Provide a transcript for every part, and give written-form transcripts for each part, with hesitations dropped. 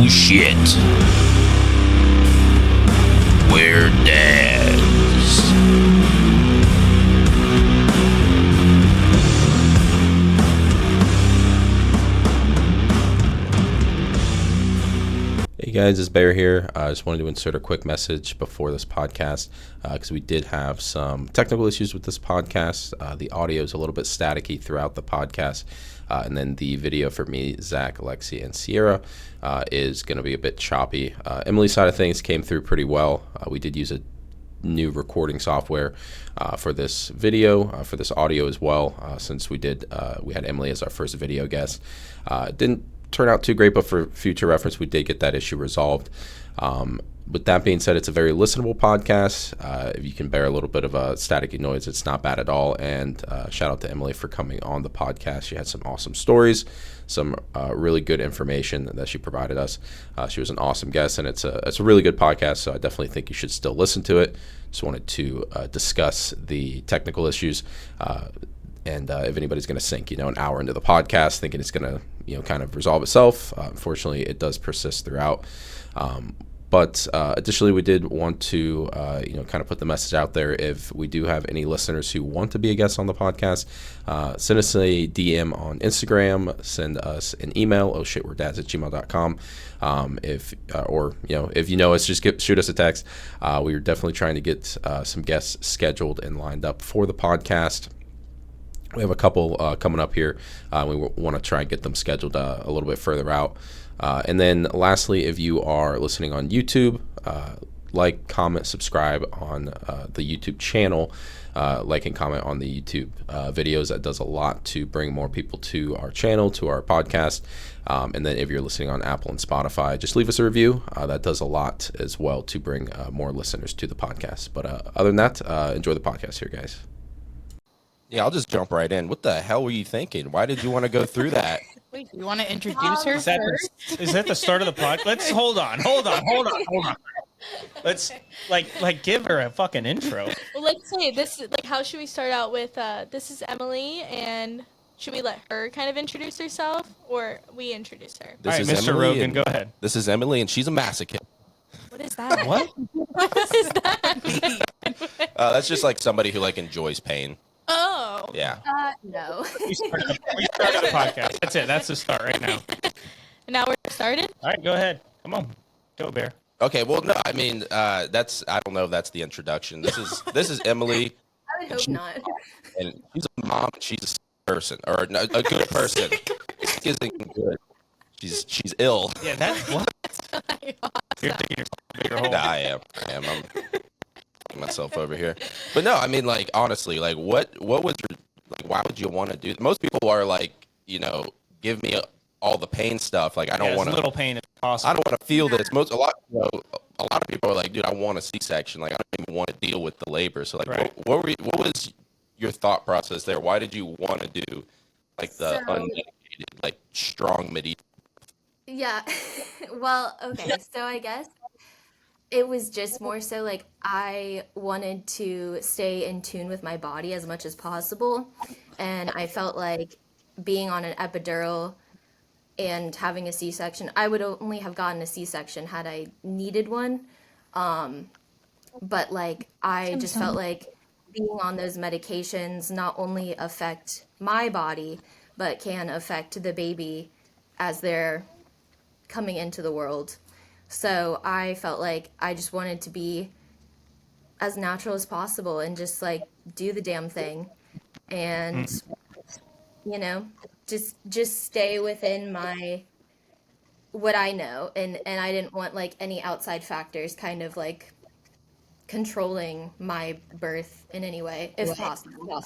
shit. We're dads. Hey guys, it's Bear here. I just wanted to insert a quick message before this podcast because we did have some technical issues with this podcast. The audio is a little bit staticky throughout the podcast. And then the video for me, Zach, Alexi, and Sierra is going to be a bit choppy. Emily's side of things came through pretty well. We did use a new recording software for this video, for this audio as well, since we had Emily as our first video guest. It didn't turn out too great, but for future reference, we did get that issue resolved. With that being said, it's a very listenable podcast. If you can bear a little bit of a staticky noise, it's not bad at all. And shout out to Emily for coming on the podcast. She had some awesome stories, some really good information that she provided us. She was an awesome guest, and it's a really good podcast, so I definitely think you should still listen to it. Just wanted to discuss the technical issues. And if anybody's going to sink, an hour into the podcast thinking it's going to, kind of resolve itself, unfortunately, it does persist throughout. But additionally, we did want to, kind of put the message out there. If we do have any listeners who want to be a guest on the podcast, send us a DM on Instagram, send us an email, ohshitweredads@gmail.com. If us, just shoot us a text. We are definitely trying to get some guests scheduled and lined up for the podcast. We have a couple coming up here. We want to try and get them scheduled a little bit further out. And then lastly, if you are listening on YouTube, like, comment, subscribe on the YouTube channel. Like and comment on the YouTube videos. That does a lot to bring more people to our channel, to our podcast. And then if you're listening on Apple and Spotify, just leave us a review. That does a lot as well to bring more listeners to the podcast. But other than that, enjoy the podcast here, guys. Yeah, I'll just jump right in. What the hell were you thinking? Why did you want to go through that? Wait, you want to introduce her first? Is that the start of the podcast? Let's hold on. Let's like give her a fucking intro. Well, let's say this. Like, how should we start out with? This is Emily, and should we let her kind of introduce herself, or we introduce her? All right, Mr. Rogan, go ahead. This is Emily, and she's a masochist. What is that? What? What does that mean? That's just like somebody who enjoys pain. Oh. Yeah. No. We started the podcast. That's it. That's the start right now. And now we're started? All right, go ahead. Come on. Go, Bear. Okay, well, no, I mean, I don't know if that's the introduction. This is Emily. I would hope not. And she's a mom. She's a person, or a good person. Sick isn't good. She's ill. Yeah, that's what? You're digging yourself a bigger hole. Nah, I am. I'm myself over here. But no, I mean, honestly, what was your, why would you want to do? Most people are give me all the pain stuff. I don't want to. Little pain if possible. I don't want to feel this. A lot of people are like, dude, I want a C-section. I don't even want to deal with the labor. So right. what was your thought process there? Why did you want to do the unmedicated, strong medieval? Yeah. Well, okay. So I guess it was just more so I wanted to stay in tune with my body as much as possible. And I felt like being on an epidural and having a C-section, I would only have gotten a C-section had I needed one. But I just felt like being on those medications not only affect my body, but can affect the baby as they're coming into the world. So I felt like I just wanted to be as natural as possible and just do the damn thing and just stay within what I know, and I didn't want any outside factors kind of controlling my birth in any way, if possible.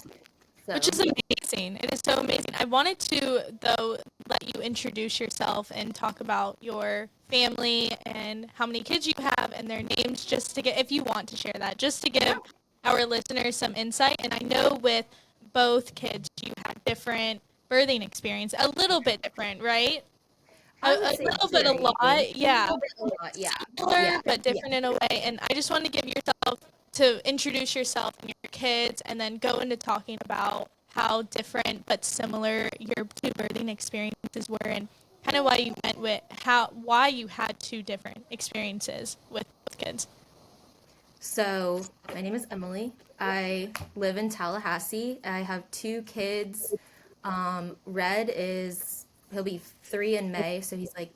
So. Which is amazing. It is so amazing. I wanted to, though, let you introduce yourself and talk about your family and how many kids you have and their names, just to get, if you want to share that, just to give our listeners some insight. And I know with both kids, you had different birthing experience, a little bit different, right? A little bit, a lot, yeah. Similar, but different in a way. And I just wanted to give yourself, to introduce yourself and your kids, and then go into talking about how different but similar your two birthing experiences were, and kind of why you went with why you had two different experiences with kids. So, my name is Emily. I live in Tallahassee. I have two kids. Red he'll be 3 in May, so he's like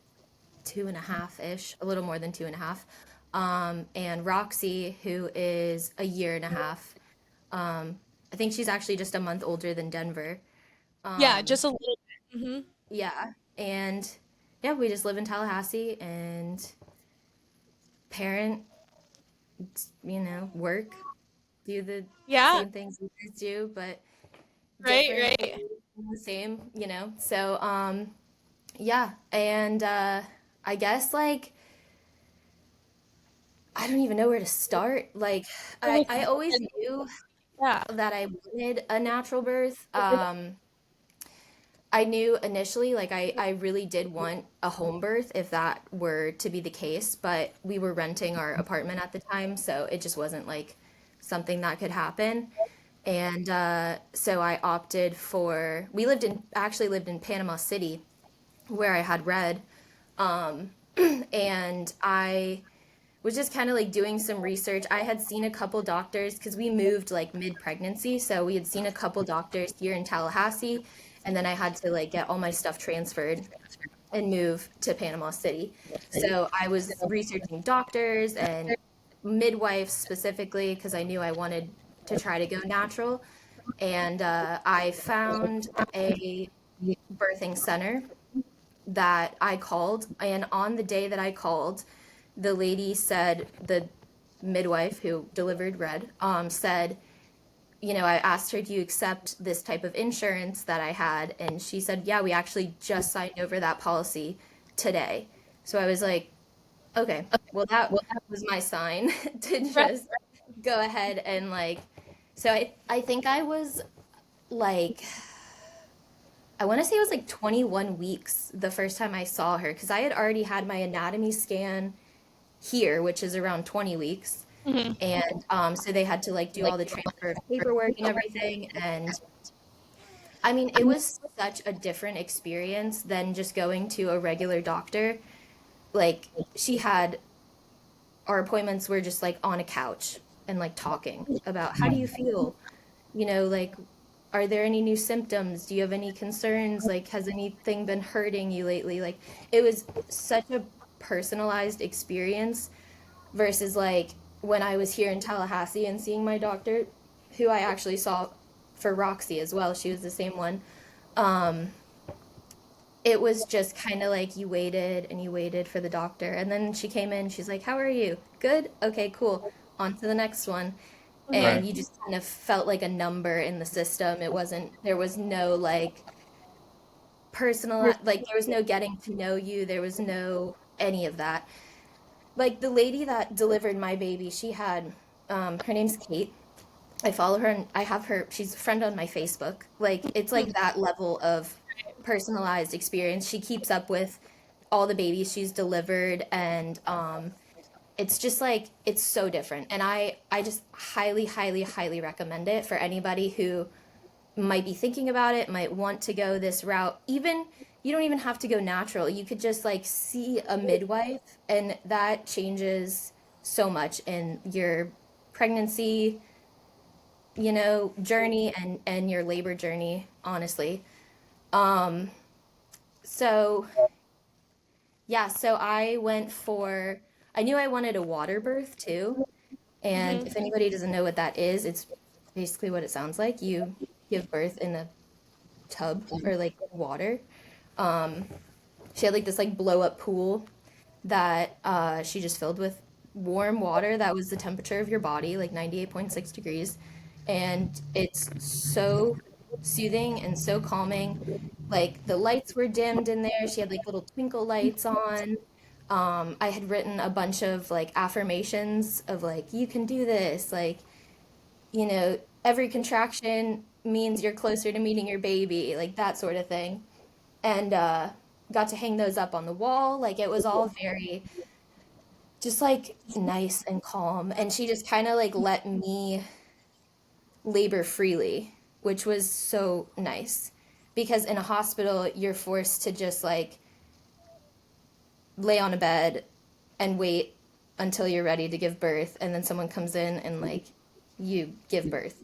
2.5-ish, a little more than 2.5. And Roxy, who is a year and a half. I think she's actually just a month older than Denver. Yeah, Um, just a little bit. yeah, and yeah, we just live in Tallahassee and parent, work, do the Yeah, same things you guys do, but right, different, right. the same. So, yeah, and I guess like I don't even know where to start. Like, I always knew Yeah. that I wanted a natural birth. I knew initially, like, I really did want a home birth if that were to be the case, but we were renting our apartment at the time, so it just wasn't like something that could happen. And so I opted for, actually lived in Panama City where I had Red. And I was just kind of like doing some research. I had seen a couple doctors because we moved like mid pregnancy. So we had seen a couple doctors here in Tallahassee. And then I had to like get all my stuff transferred and move to Panama City. So I was researching doctors and midwives specifically because I knew I wanted to try to go natural. And I found a birthing center that I called. And on the day that I called, the lady said, the midwife who delivered Red, said, I asked her, do you accept this type of insurance that I had? And she said, yeah, we actually just signed over that policy today. So I was like, okay, well, that was my sign to Right. just go ahead and like, so I think I was like, I want to say it was like 21 weeks the first time I saw her because I had already had my anatomy scan here, which is around 20 weeks. And so they had to like do all the transfer of paperwork and everything. And I mean, it was such a different experience than just going to a regular doctor. Like, our appointments were just like on a couch and like talking about how do you feel? Like, are there any new symptoms? Do you have any concerns? Like, has anything been hurting you lately? Like, it was such a personalized experience versus like when I was here in Tallahassee and seeing my doctor, who I actually saw for Roxy as well. She was the same one. It was just kind of like you waited and you waited for the doctor. And then she came in, she's like, how are you? Good? Okay, cool. On to the next one. And you just kind of felt like a number in the system. There was no like personal, like there was no getting to know you. There was no any of that. Like the lady that delivered my baby, her name's Kate. I follow her and I have her, she's a friend on my Facebook. Like it's like that level of personalized experience. She keeps up with all the babies she's delivered and it's just like it's so different. And I just highly, highly, highly recommend it for anybody who might be thinking about it, might want to go this route. Even you don't even have to go natural. You could just like see a midwife and that changes so much in your pregnancy, journey and your labor journey, honestly. So yeah, so I knew I wanted a water birth too. And if anybody doesn't know what that is, it's basically what it sounds like. You give birth in a tub or like water. She had like this like blow up pool that she just filled with warm water that was the temperature of your body, like 98.6 degrees. And it's so soothing and so calming. Like the lights were dimmed in there. She had like little twinkle lights on. I had written a bunch of like affirmations of like, you can do this. Like, every contraction means you're closer to meeting your baby, like that sort of thing. And got to hang those up on the wall. Like it was all very just like nice and calm. And she just kind of like let me labor freely, which was so nice. Because in a hospital, you're forced to just like lay on a bed and wait until you're ready to give birth, and then someone comes in and like you give birth.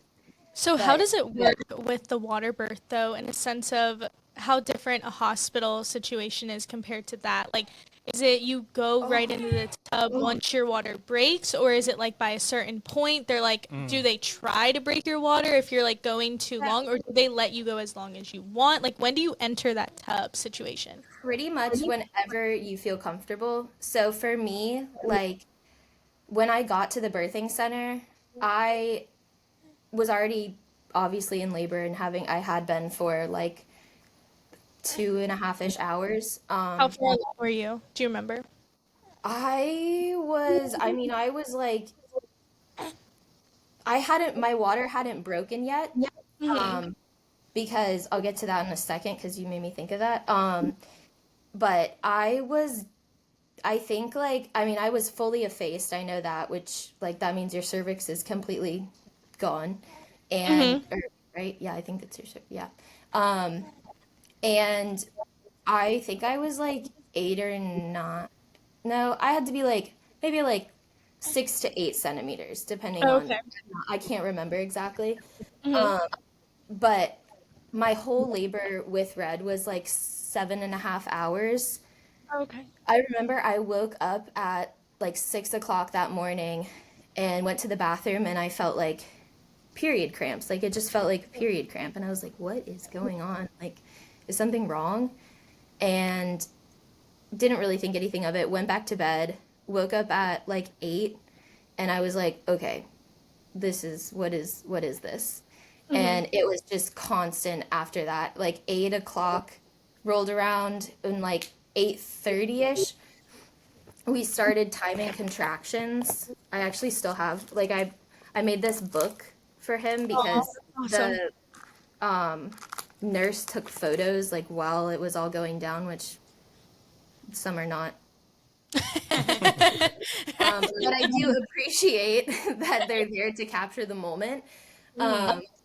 So how But does it work with the water birth, though, in a sense of how different a hospital situation is compared to that? Like, is it you go right into the tub once your water breaks, or is it like by a certain point they're like, do they try to break your water if you're like going too long, or do they let you go as long as you want? Like, when do you enter that tub situation? pretty much whenever you feel comfortable. So for me, like when I got to the birthing center, I was already obviously in labor and I had been for like 2.5-ish hours. How far along were you? Do you remember? I was like, my water hadn't broken yet. Because I'll get to that in a second because you made me think of that. But I was fully effaced. I know that, which like that means your cervix is completely gone. And, right? Yeah, I think that's your cervix. Yeah. And I think I was like 8 or 9. No, I had to be like maybe like 6 to 8 centimeters, depending on. I can't remember exactly. But my whole labor with Red was like 7.5 hours. Okay. I remember I woke up at like 6 o'clock that morning and went to the bathroom, and I felt like period cramps. Like it just felt like a period cramp, and I was like, what is going on? Like, is something wrong? And didn't really think anything of it. Went back to bed, woke up at like 8, and I was like, okay, what is this? And it was just constant after that. Like 8 o'clock rolled around, and like 8:30ish, we started timing contractions. I actually still have, like, I made this book for him because awesome. the nurse took photos like while it was all going down, which some are not. But I do appreciate that they're there to capture the moment.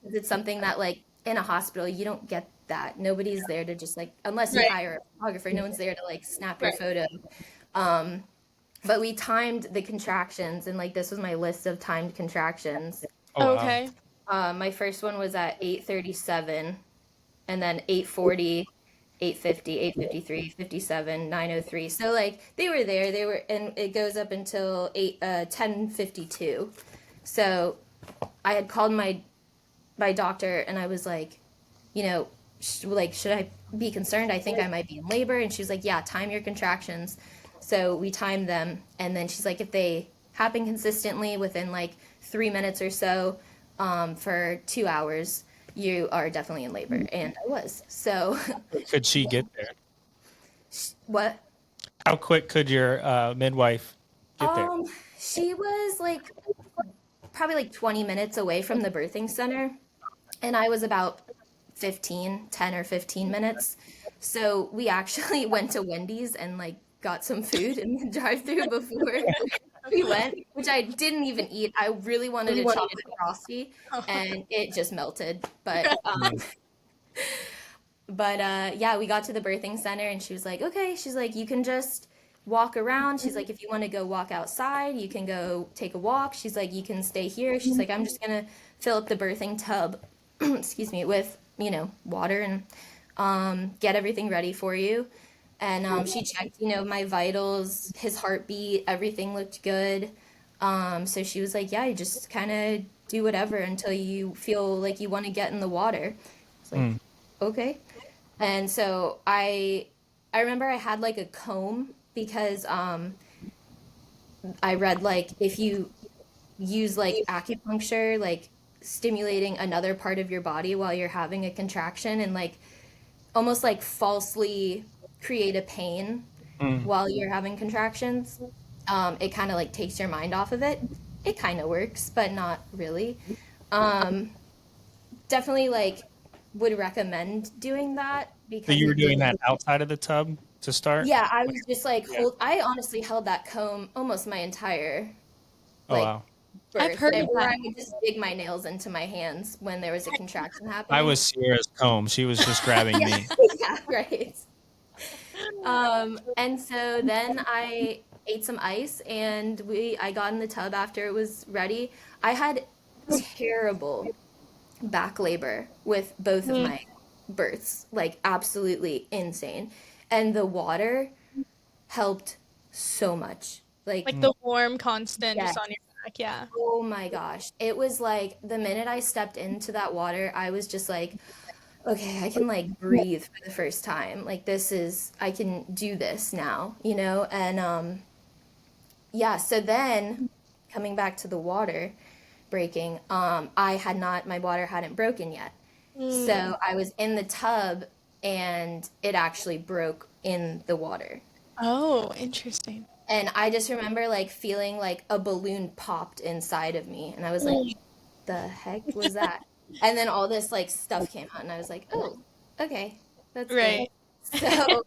It's something that like in a hospital you don't get that. Nobody's there to just like, unless you hire a photographer, no one's there to like snap your photo. But we timed the contractions, and like this was my list of timed contractions. Oh, wow. Okay. My first one was at 8:37, and then 8:40, 8:50, 8:53, 57, 9:03. So like they were there, and it goes up until 10:52. So I had called my doctor, and I was like, you know, should I be concerned? I think I might be in labor. And she was like, yeah, time your contractions. So we timed them, and then she's like, if they happen consistently within like 3 minutes or so, for 2 hours, you are definitely in labor. And I was. So Could she get there? what? How quick could your midwife get there? She was like probably like 20 minutes away from the birthing center, and I was about 10 or 15 minutes. So we actually went to Wendy's and like got some food in the drive-thru before we went, which I didn't even eat. I really wanted a chocolate frosty, and it just melted. But yeah, we got to the birthing center, and she was like, okay, she's like, you can just walk around. She's like, if you want to go walk outside, you can go take a walk. She's like, you can stay here. She's like, I'm just gonna fill up the birthing tub excuse me, with, you know, water, and get everything ready for you. And she checked, you know, my vitals, his heartbeat, everything looked good. So she was like, yeah, you just kind of do whatever until you feel like you want to get in the water. It's like, okay. And so I remember I had like a comb because I read like if you use like acupuncture, like stimulating another part of your body while you're having a contraction, and like almost like falsely create a pain while you're having contractions, it kind of like takes your mind off of it. It kind of works, but not really. Definitely like would recommend doing that because So you were doing that outside of the tub to start? Yeah, I was just like I honestly held that comb almost my entire Oh, wow. birth. I've heard of Or that. I would just dig my nails into my hands when there was a contraction happening. I was Sierra's comb. She was just grabbing me. Yeah, right. And so then I ate some ice and I got in the tub after it was ready. I had terrible back labor with both of my births, like absolutely insane. And the water helped so much. Like the warm constant Yes. just on your back. Yeah. Oh my gosh. It was like the minute I stepped into that water, I was just like, okay, I can like breathe for the first time. Like I can do this now, you know? And yeah, so then coming back to the water breaking, my water hadn't broken yet. So I was in the tub and it actually broke in the water. Oh, interesting. And I just remember like feeling like a balloon popped inside of me. And I was like, the heck was that? And then all this like stuff came out and I was like, oh, okay, that's Right. good. So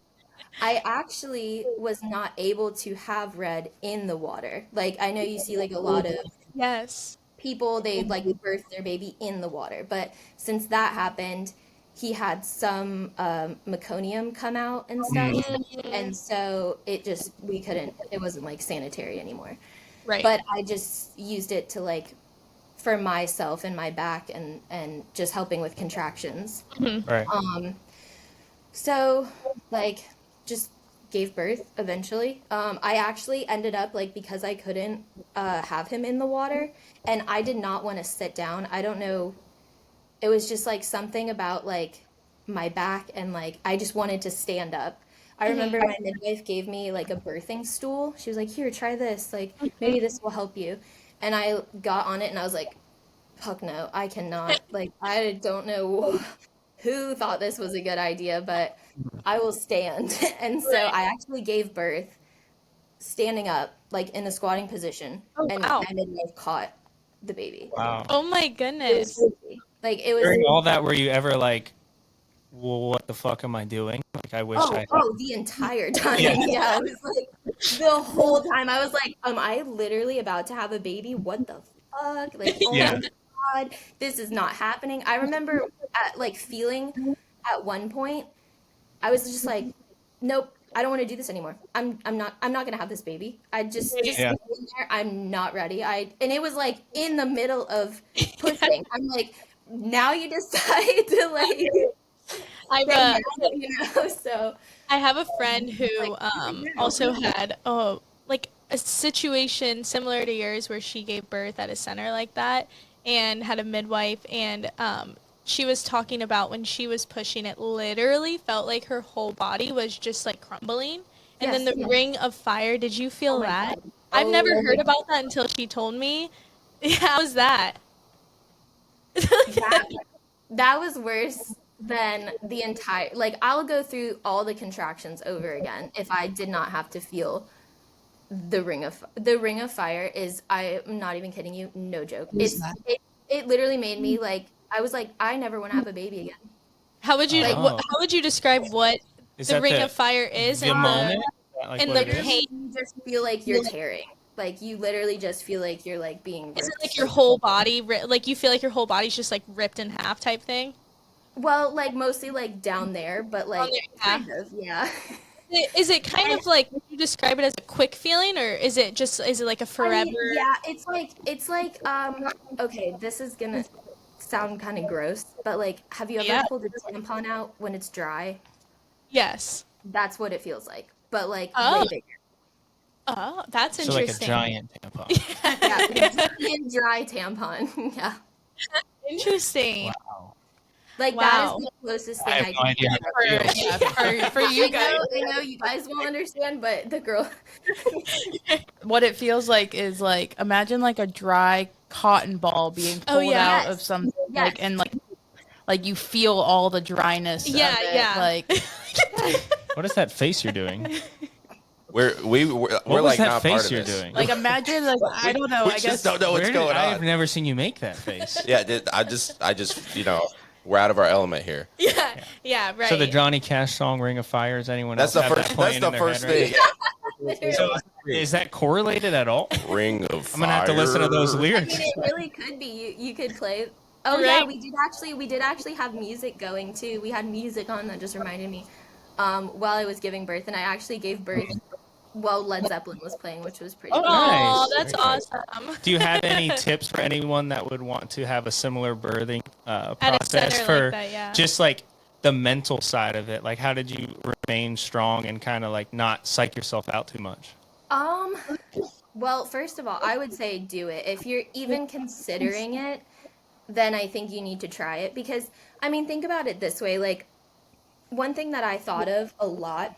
I actually was not able to have Red in the water. Like I know you see like a lot of Yes. people, they like birth their baby in the water. But since that happened, he had some meconium come out and stuff. And so it wasn't like sanitary anymore. Right. But I just used it to like, for myself and my back and just helping with contractions. Right. So like just gave birth eventually. I actually ended up like, because I couldn't have him in the water and I did not want to sit down. I don't know. It was just like something about like my back and like I just wanted to stand up. I remember my midwife gave me like a birthing stool. She was like, here, try this. Like maybe this will help you. And I got on it and I was like, fuck no, I cannot. Like I don't know who thought this was a good idea, but I will stand. And so I actually gave birth standing up, like in a squatting position. Oh, and wow. my midwife caught the baby. Wow. Oh my It was goodness. crazy. Like it was. During all that, were you ever like, well, what the fuck am I doing? Like, I wish I. The entire time. Yeah. Yeah, it was like the whole time. I was like, am I literally about to have a baby? What the fuck? Like, oh Yeah. my God, this is not happening. I remember feeling at one point, I was just like, nope, I don't want to do this anymore. I'm not gonna have this baby. I just Yeah. in there, I'm not ready. And it was like in the middle of pushing. I'm like, now you decide to like I've say no, you know, so I have a friend who also had like a situation similar to yours where she gave birth at a center like that and had a midwife, and she was talking about when she was pushing, it literally felt like her whole body was just like crumbling. And then Yes, the yes. ring of fire, did you feel Oh my that? God. I've Oh never my heard about that until she told me. How was that? That was worse than the entire, like I'll go through all the contractions over again if I did not have to feel the ring of fire. Is, I'm not even kidding you, no joke. It literally made me like, I was like, I never want to have a baby again. How would you Oh. how would you describe what Is the that ring of fire is the and moment? Is that, like, and what the it is? pain? You just feel like you're tearing. Like you literally just feel like you're like being ripped. Is it like your whole body, like you feel like your whole body's just like ripped in half type thing? Well, like mostly like down there, but like there, yeah. kind of, yeah. Is it kind of like, would you describe it as a quick feeling, or is it like a forever? I mean, yeah, it's like okay, this is gonna sound kind of gross, but like, have you ever Yeah. pulled a tampon out when it's dry? Yes. That's what it feels like, but like Oh. way bigger. Oh, that's So like a interesting. giant tampon. Yeah, like a giant dry tampon. Yeah, Interesting. Wow. like Wow. that is the closest I thing have I no can idea how describe. that feels. For you guys, I know you guys won't understand, but the girl. what it feels like is like, imagine like a dry cotton ball being Oh, pulled yeah. out Yes. of something, Yes. like, and like you feel all the dryness Yeah, of it. yeah. Like, What is that face you're doing? We're What was like that not part face of you're this. doing? like imagine, like, I don't know, We I just guess. don't know what's going I have on. never seen you make that face. Yeah, I just we're out of our element here. Yeah, right. So the Johnny Cash song "Ring of Fire," is anyone That's else the have first. that That's playing the in their first head right thing. now? So is that correlated at all? Ring of fire. I'm gonna have to listen to those I lyrics. mean, it really could be. You could play. Oh yeah, Right. we did actually have music going too. We had music on, that just reminded me. while I was giving birth, and I actually gave birth while Led Zeppelin was playing, which was pretty Oh, cool. Oh, nice. that's awesome. Do you have any tips for anyone that would want to have a similar birthing At a process center for like that, yeah. just like the mental side of it? Like, how did you remain strong and kind of like not psych yourself out too much? Well, first of all, I would say do it. If you're even considering it, then I think you need to try it because, I mean, think about it this way. Like, one thing that I thought of a lot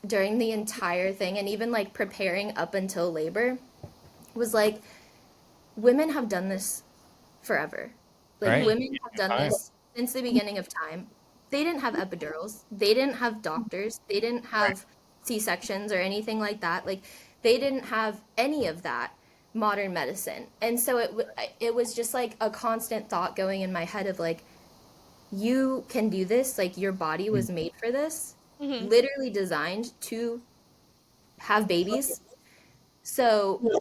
during the entire thing and even like preparing up until labor was like, women have done this forever. Like, Right. women have done this since the beginning of time. They didn't have epidurals. They didn't have doctors. They didn't have C-sections or anything like that. Like, they didn't have any of that modern medicine. And so it was just like a constant thought going in my head of like, you can do this. Like, your body was made for this, literally designed to have babies. So,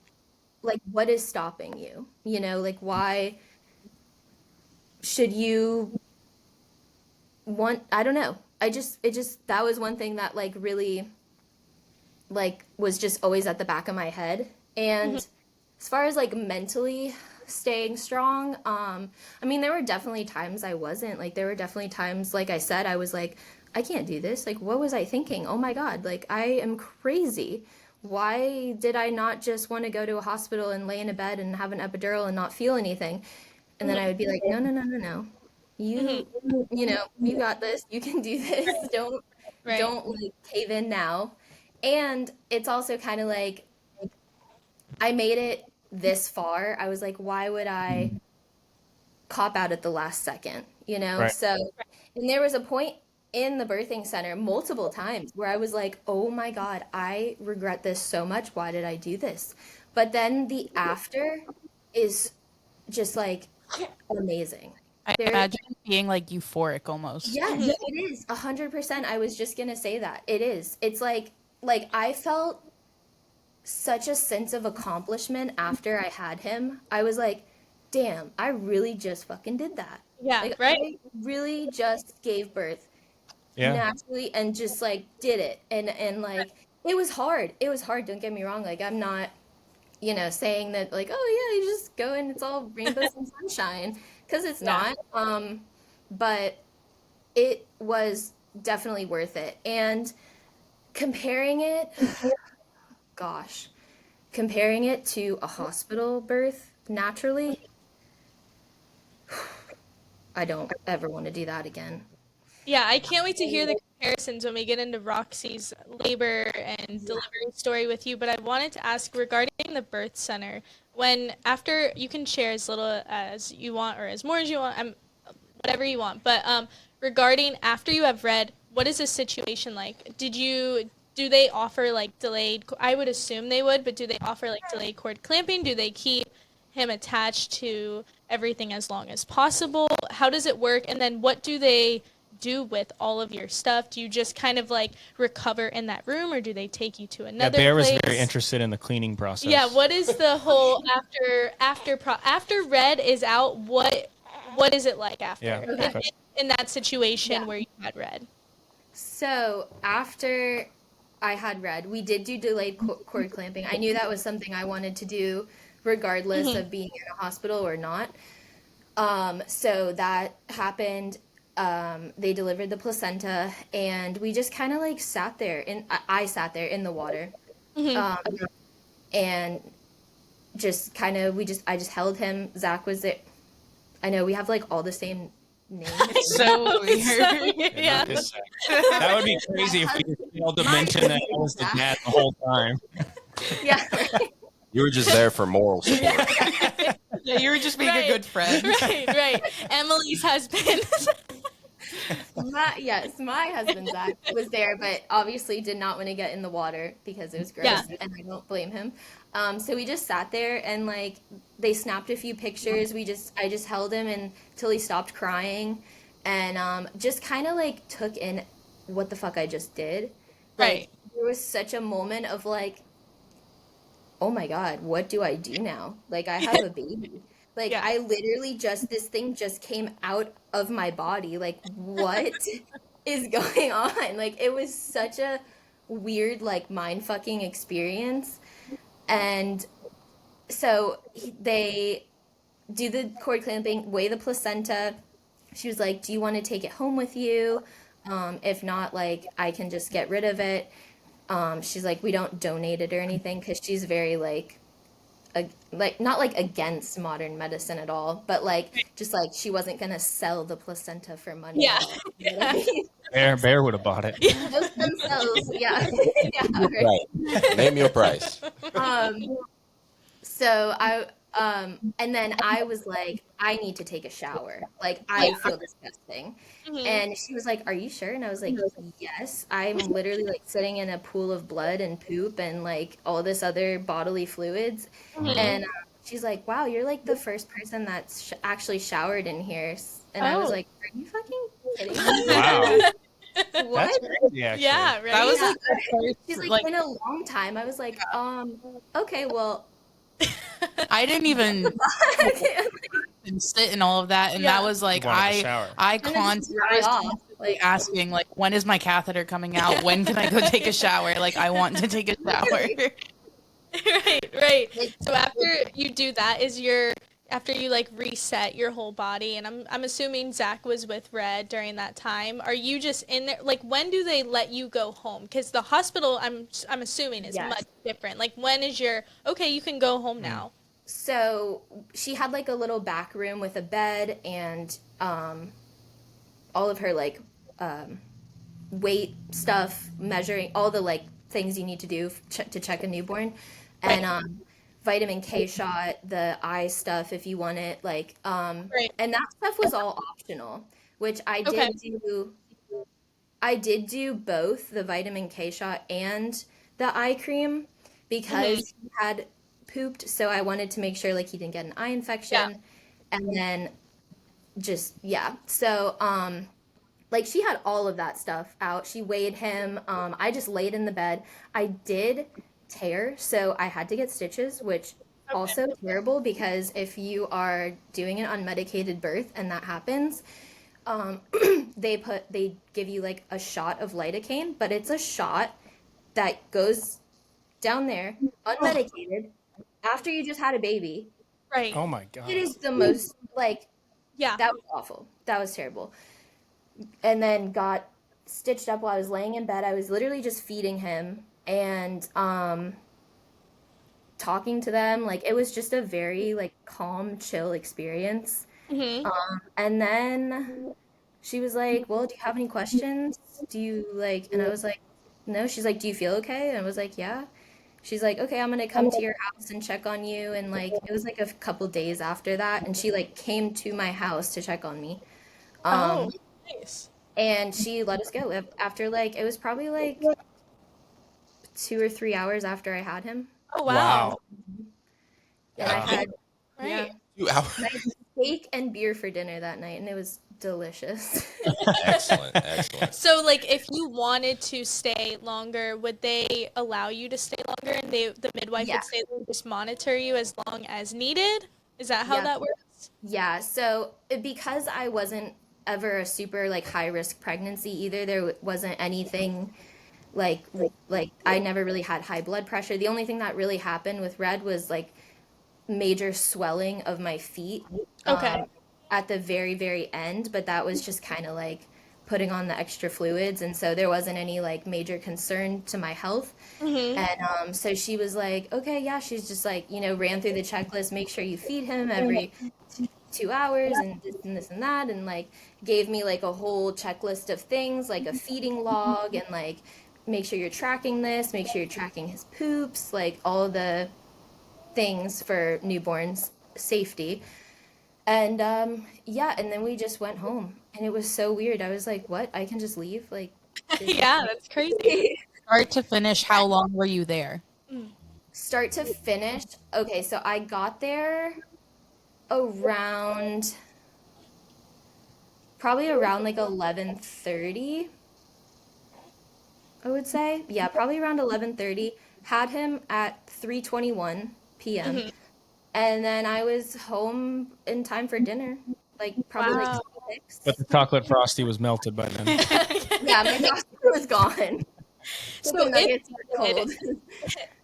like, what is stopping you? You know, like, why should you want, I don't know. That was one thing that like really like was just always at the back of my head. And as far as like mentally staying strong, I mean, there were definitely times I wasn't. Like, there were definitely times, like I said, I was like, I can't do this. Like, what was I thinking? Oh my God, like, I am crazy. Why did I not just want to go to a hospital and lay in a bed and have an epidural and not feel anything? And then I would be like, no. You know, you got this. You can do this. Don't like cave in now. And it's also kind of like, I made it this far. I was like, why would I cop out at the last second? You know? Right. So, and there was a point in the birthing center multiple times where I was like, oh my God, I regret this so much. Why did I do this? But then the after is just like amazing. I imagine it being like euphoric almost. Yes, it is 100%. I was just gonna say that it is. It's like I felt such a sense of accomplishment after I had him. I was like, damn, I really just fucking did that. Yeah, Like, right? I really just gave birth Yeah. naturally and just like did it. And like it was hard. It was hard, don't get me wrong. Like, I'm not, you know, saying that like, oh yeah, you just go and it's all rainbows and sunshine, because it's not. But it was definitely worth it. And comparing it, gosh, comparing it to a hospital birth naturally, I don't ever want to do that again. Yeah, I can't wait to hear the comparisons when we get into Roxy's labor and delivery story with you. But I wanted to ask regarding the birth center, when after, you can share as little as you want or as more as you want, whatever you want. But regarding after you have read, what is the situation like? Do they offer like delayed? I would assume they would, but do they offer like delayed cord clamping? Do they keep him attached to everything as long as possible? How does it work? And then what do they do with all of your stuff? Do you just kind of like recover in that room, or do they take you to another Bear place? was very interested in the cleaning process. Yeah, what is the whole after Red is out? What is it like after Yeah. in that situation where you had Red? So after I had Red, we did do delayed cord clamping. I knew that was something I wanted to do regardless of being in a hospital or not. So that happened. They delivered the placenta, and we just kind of like sat there, and I sat there in the water, and just kind of I just held him. Zach was there. I know we have like all the same names. So weird. Yeah. That would be crazy if we failed to mention that I was the dad the whole time. Yeah. You were just there for moral support. Yeah, you were just being Right. a good friend. Right. Emily's husband. My husband Zach was there, but obviously did not want to get in the water because it was gross, Yeah. and I don't blame him. So we just sat there, and like they snapped a few pictures. I just held him until he stopped crying, and just kind of like took in what the fuck I just did. Right. There was such a moment of like, oh my God, what do I do now? Like, I have a baby. Like, Yeah. I literally this thing just came out of my body. Like, what? is going on? Like, it was such a weird, like, mind-fucking experience. And so they do the cord clamping, weigh the placenta. She was like, do you want to take it home with you? If not, like, I can just get rid of it. She's like, we don't donate it or anything, because she's very, like, not like against modern medicine at all, but like just like she wasn't gonna sell the placenta for money. Yeah. At all, you know what I mean? Bear would have bought it. Those themselves, yeah, yeah, right. Right. Name your price. So and then I was like, I need to take a shower. Like, I feel disgusting. And she was like, are you sure? And I was like, yes. I'm literally like sitting in a pool of blood and poop and like all this other bodily fluids. And she's like, wow, you're like the first person that's actually showered in here. And I was like, are you fucking kidding me? Wow. What? That's crazy, actually. Yeah, right. That was Yeah. like the first, She's like, like in a long time. I was like, okay, well. I didn't even sit in all of that, and that was like You wanted to shower. I And then just constantly dry off. Like, asking like, when is my catheter coming out? When can I go take a shower? Like, I want to take a shower. Right. So after you do that, after you like reset your whole body, and I'm assuming Zach was with Red during that time. Are you just in there? Like, when do they let you go home? Because the hospital, I'm assuming, is much different. Like, when is okay, you can go home now? So she had like a little back room with a bed and all of her like weight stuff, measuring all the like things you need to do to check a newborn, and vitamin K shot, the eye stuff if you want it, like and that stuff was all optional, which I did do. I did do both the vitamin K shot and the eye cream because he had pooped, so I wanted to make sure like he didn't get an eye infection. And then so like she had all of that stuff out. She weighed him. I just laid in the bed. I did tear, so I had to get stitches, which also terrible, because if you are doing an unmedicated birth and that happens, they give you like a shot of lidocaine, but it's a shot that goes down there unmedicated after you just had a baby. Right. Oh my god. It is the most like, that was awful. That was terrible. And then got stitched up while I was laying in bed. I was literally just feeding him and talking to them. Like, it was just a very like calm, chill experience. And then she was like, well, do you have any questions? Do you like, and I was like, no. She's like, do you feel okay? And I was like, yeah. She's like, okay, I'm gonna come to your house and check on you. And like, it was like a couple days after that, and she like came to my house to check on me. Nice. And she let us go after like, it was probably like 2 or 3 hours after I had him. Oh wow. And I had 2 hours. I had steak and beer for dinner that night, and it was delicious. Excellent. So like, if you wanted to stay longer, would they allow you to stay longer, and the midwife would say they would just monitor you as long as needed? Is that how that works? Yeah. So because I wasn't ever a super like high risk pregnancy either, there wasn't anything like I never really had high blood pressure. The only thing that really happened with Red was like major swelling of my feet at the very, very end, but that was just kind of like putting on the extra fluids, and so there wasn't any like major concern to my health. And so she was like, okay, yeah, she's just like, ran through the checklist, make sure you feed him every 2 hours and this and that, and like gave me like a whole checklist of things, like a feeding log, and like make sure you're tracking this, make sure you're tracking his poops, like all the things for newborns safety. And and then we just went home, and it was so weird. I was like, what? I can just leave? Like, Yeah, that's crazy. Start to finish, how long were you there? Start to finish? Okay, so I got there probably around like 11:30, I would say. Yeah, probably around 11:30. Had him at 3:21 p.m. And then I was home in time for dinner, like probably like 6. But the chocolate frosty was melted by then. Yeah, my doctor was gone. So Chicken nuggets were cold.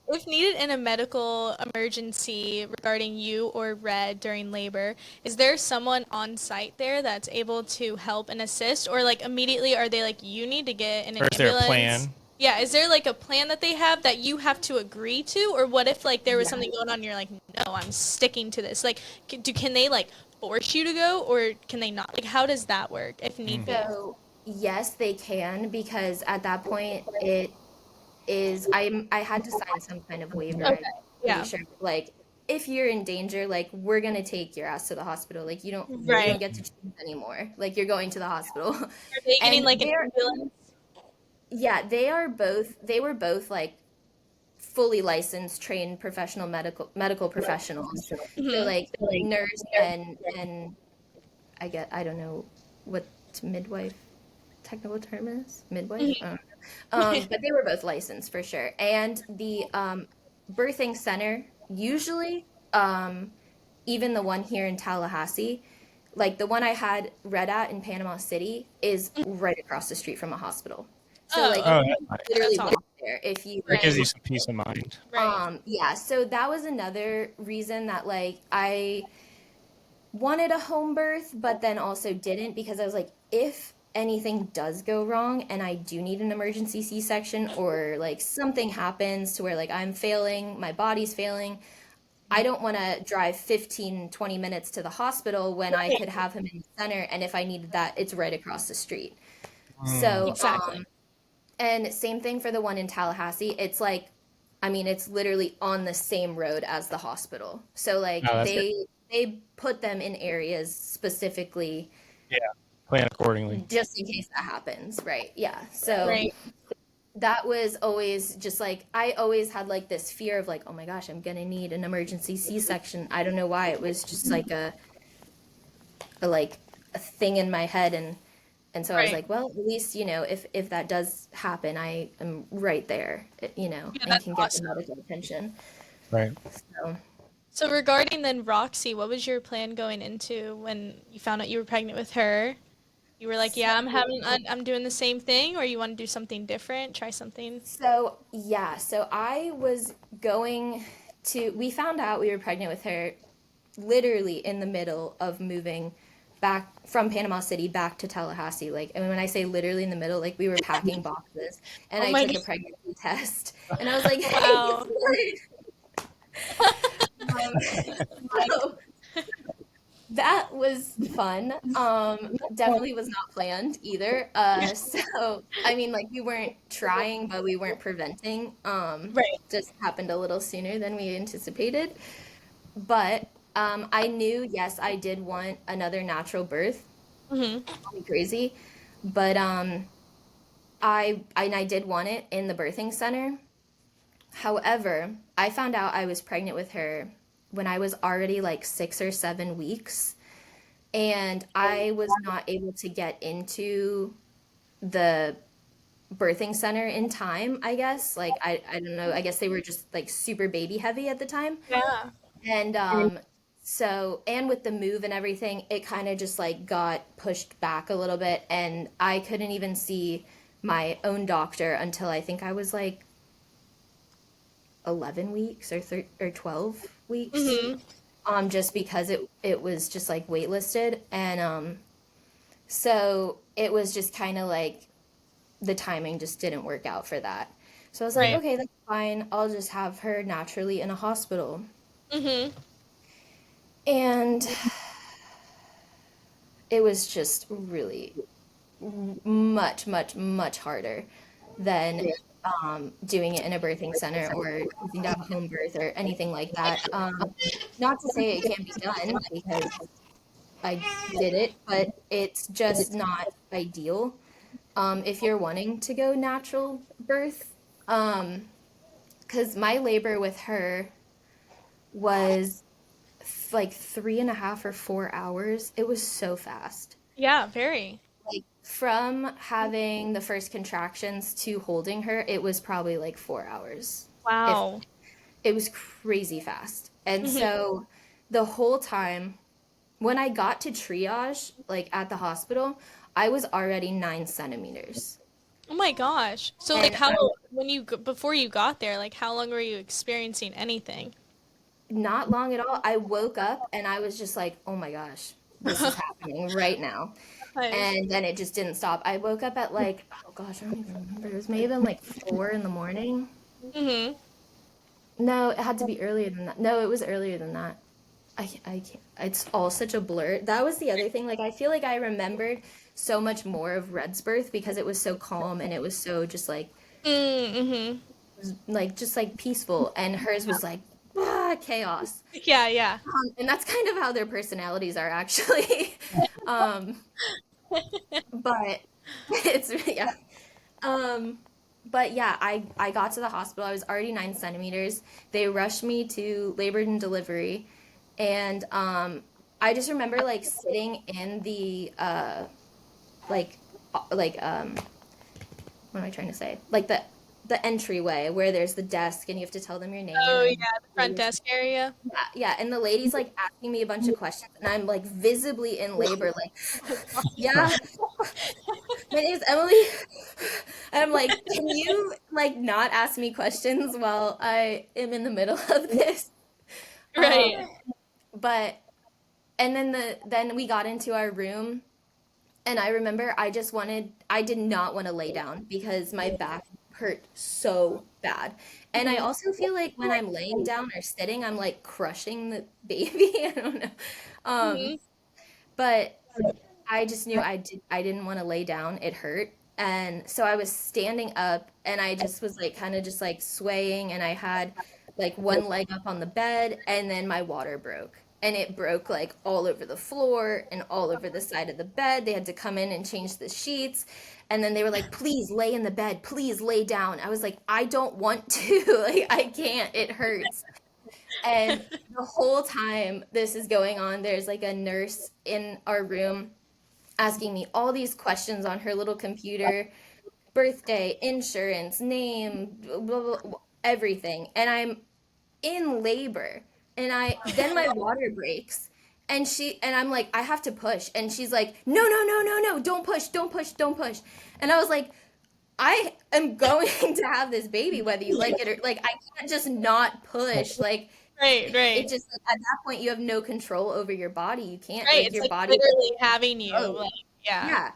if needed in a medical emergency regarding you or Red during labor, is there someone on site there that's able to help and assist, or like immediately are they like you need to get in an Or is there a ambulance? plan? Yeah, is there like a plan that they have that you have to agree to, or what if like there was something going on and you're like, no, I'm sticking to this? Like, can they like force you to go, or can they not? Like, how does that work if need be? So yes, they can, because at that point it is I had to sign some kind of waiver. Okay. I'm Yeah. pretty sure. Like, if you're in danger, like, we're gonna take your ass to the hospital. Like, you don't Right. get to choose anymore. Like, you're going to the hospital. Are they getting And like an they're ambulance? yeah, they were both like fully licensed, trained professional medical professionals. So like nurse and I don't know what midwife technical term is, midwife. I don't know. But they were both licensed for sure. And the birthing center, usually, even the one here in Tallahassee, like the one I had read at in Panama City, is right across the street from a hospital. So Oh, like Oh, you that's nice. literally That's walk there if you That gives you some peace of mind. Right. yeah, so that was another reason that like I wanted a home birth, but then also didn't, because I was like, if anything does go wrong and I do need an emergency C-section, or like something happens to where like I'm failing, my body's failing, I don't want to drive 15, 20 minutes to the hospital when I could have him in the center. And if I needed that, it's right across the street. So, Exactly. and same thing for the one in Tallahassee. It's like, I mean, it's literally on the same road as the hospital. So like No, that's good. they put them in areas specifically Yeah. Plan accordingly. just in case that happens, right? Yeah. So Right. that was always just like, I always had like this fear of like, oh my gosh, I'm gonna need an emergency C-section. I don't know why. It was just like a thing in my head, and so I was Right. like, well, at least, if that does happen, I am right there, and that's can get awesome. the medical attention. Right. So So regarding then Roxy, what was your plan going into when you found out you were pregnant with her? You were like, yeah, I'm doing the same thing, or you want to do something different, try something? yeah, so I was we found out we were pregnant with her literally in the middle of moving back from Panama City back to Tallahassee. Like, and when I say literally in the middle, like we were packing boxes, and Oh I my took a God. pregnancy test, and I was like, hey, Wow. so that was fun. Definitely was not planned either. So I mean, like, we weren't trying, but we weren't preventing. Right. Just happened a little sooner than we anticipated. But I knew, yes, I did want another natural birth. Mm-hmm. Crazy, but I did want it in the birthing center. However, I found out I was pregnant with her when I was already like 6 or 7 weeks, and I was not able to get into the birthing center in time, I guess. Like, I don't know, I guess they were just like super baby heavy at the time. Yeah. And so, and with the move and everything, it kind of just like got pushed back a little bit, and I couldn't even see my own doctor until I think I was like 11 weeks or 12 weeks. Just because it was just like waitlisted, and so it was just kind of like the timing just didn't work out for that. So I was like, Right. okay, that's fine. I'll just have her naturally in a hospital. Mm-hmm. And it was just really much, much, much harder than doing it in a birthing center or choosing to have a home birth or anything like that. Not to say it can't be done, because I did it, but it's just not ideal if you're wanting to go natural birth. Because my labor with her was like 3.5 or 4 hours. It was so fast. Yeah, very. Like, from having the first contractions to holding her, it was probably like 4 hours. Wow. It was crazy fast. And so the whole time, when I got to triage, like at the hospital, I was already 9 centimeters. Oh my gosh. So like And before you got there, like how long were you experiencing anything? not long at all. I woke up and I was just like, oh my gosh, this is happening right now. Gosh. And then it just didn't stop. I woke up at like, oh gosh, I don't even remember. It was maybe like 4 in the morning. Mhm. No, it had to be earlier than that. No, it was earlier than that. I can't. It's all such a blur. That was the other thing. Like, I feel like I remembered so much more of Red's birth because it was so calm and it was so just Mhm. like just like peaceful. And hers was like chaos. Yeah, yeah. And that's kind of how their personalities are actually. um, but it's yeah. Um, but yeah, I got to the hospital. I was already 9 centimeters. They rushed me to labor and delivery, and I just remember like sitting in the like what am I trying to say? Like the entryway where there's the desk and you have to tell them your name Oh and yeah, the front desk area. yeah, and the lady's like asking me a bunch of questions and I'm like visibly in labor, like yeah, my name is Emily. And I'm like, can you like not ask me questions while I am in the middle of this? Right. But and then then we got into our room and I remember I did not want to lay down because my back hurt so bad. And I also feel like when I'm laying down or sitting, I'm like crushing the baby. I don't know. Um, Mhm. but I just knew I didn't want to lay down. It hurt. And so I was standing up and I just was like kind of just like swaying and I had like one leg up on the bed and then my water broke. And it broke like all over the floor and all over the side of the bed. They had to come in and change the sheets. And then they were like, please lay in the bed. Please lay down. I was like, I don't want to. Like, I can't. It hurts. And the whole time this is going on, there's like a nurse in our room asking me all these questions on her little computer, birthday, insurance, name, blah, blah, blah, everything. And I'm in labor. And then my water breaks. And I'm like, I have to push. And she's like, no, no, no, no, no, don't push, don't push, don't push. And I was like, I am going to have this baby whether you like it or like I can't just not push. Like Right, it right. just at that point you have no control over your body. You can't Right. like It's your like body literally having you. goes. Like, yeah. Yeah.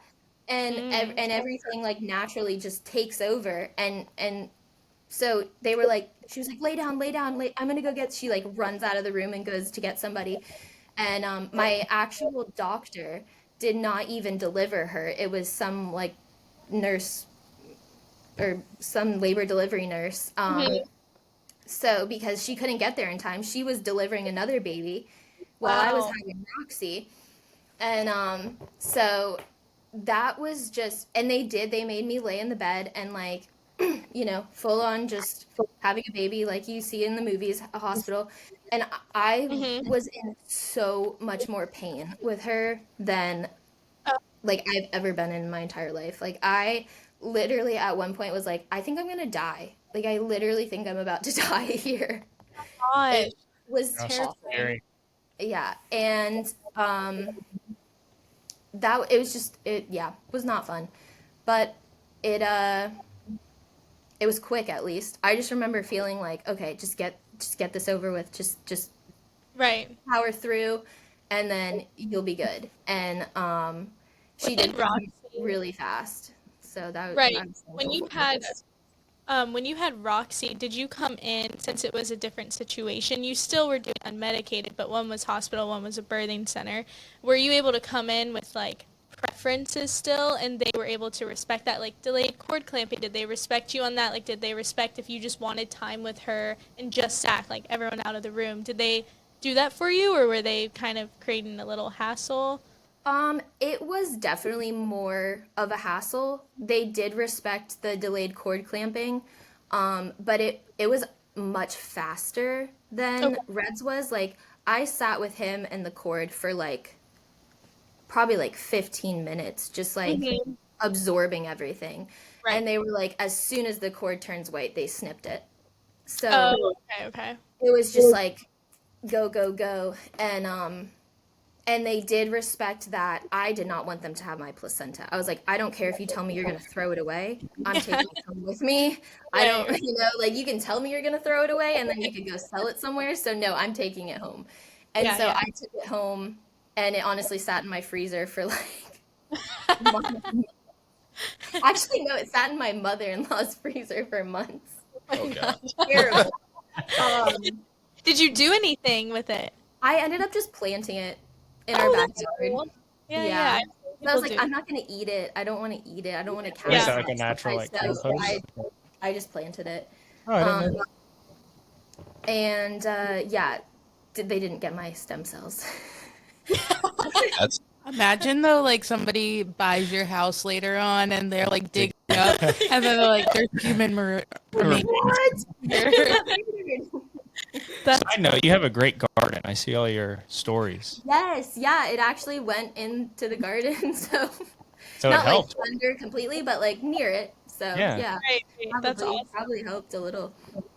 Mm. And everything like naturally just takes over and so they were like she was like lay down, I'm gonna go get she like runs out of the room and goes to get somebody. And my actual doctor did not even deliver her. It was some like nurse or some labor delivery nurse. Mhm. So because she couldn't get there in time, she was delivering another baby while I was Wow. having Roxy. And so that was just and they made me lay in the bed and like full on just having a baby like you see in the movies, a hospital. And I Mhm. was in so much more pain with her than Oh like I've ever been in my entire life. Like I literally at one point was like, I think I'm gonna die. Like I literally think I'm about to die here. gosh. It was Oh, so terrifying. scary. Yeah. And that it was just it yeah, was not fun. But it it was quick at least. I just remember feeling like, okay, just get this over with. Just Right. power through and then you'll be good. And she When did did come Roxy really fast. So right. I'm When you thankful for had this. when you had Roxy, did you come in since it was a different situation? You still were doing unmedicated, but one was hospital, one was a birthing center. Were you able to come in with like preferences still and they were able to respect that like delayed cord clamping? Did they respect you on that? Like did they respect if you just wanted time with her and just sat like everyone out of the room? Did they do that for you or were they kind of creating a little hassle? It was definitely more of a hassle. They did respect the delayed cord clamping, but it was much faster than Okay. Red's was. Like I sat with him and the cord for like probably like 15 minutes, just like Mhm. absorbing everything. Right. And they were like, as soon as the cord turns white, they snipped it. So Oh, okay, okay. it was just like go, go, go. And And they did respect that I did not want them to have my placenta. I was like, I don't care if you tell me you're going to throw it away. I'm taking it home with me. I don't, like you can tell me you're going to throw it away and then you could go sell it somewhere. So no, I'm taking it home. And Yeah, so yeah. I took it home and it honestly sat in my freezer for like months. Actually, no, it sat in my mother-in-law's freezer for months. Okay. Terrible. Did you do anything with it? I ended up just planting it in our that's backyard. cool. Yeah, Yeah. yeah. So I was like, People do. I'm not going to eat it. I don't want to eat it. I don't want to catch Or is it. that like a natural like So compost? I just planted it. Oh, I didn't know. And yeah, they didn't get my stem cells. That's Imagine though, like somebody buys your house later on and they're like digging up, and then they're like, "There's human remains." I know you have a great garden. I see all your stories. Yes, yeah, it actually went into the garden, so So it not like helped. under completely, but like near it. So Yeah. yeah, Right, right. That's probably, awesome. probably helped a little.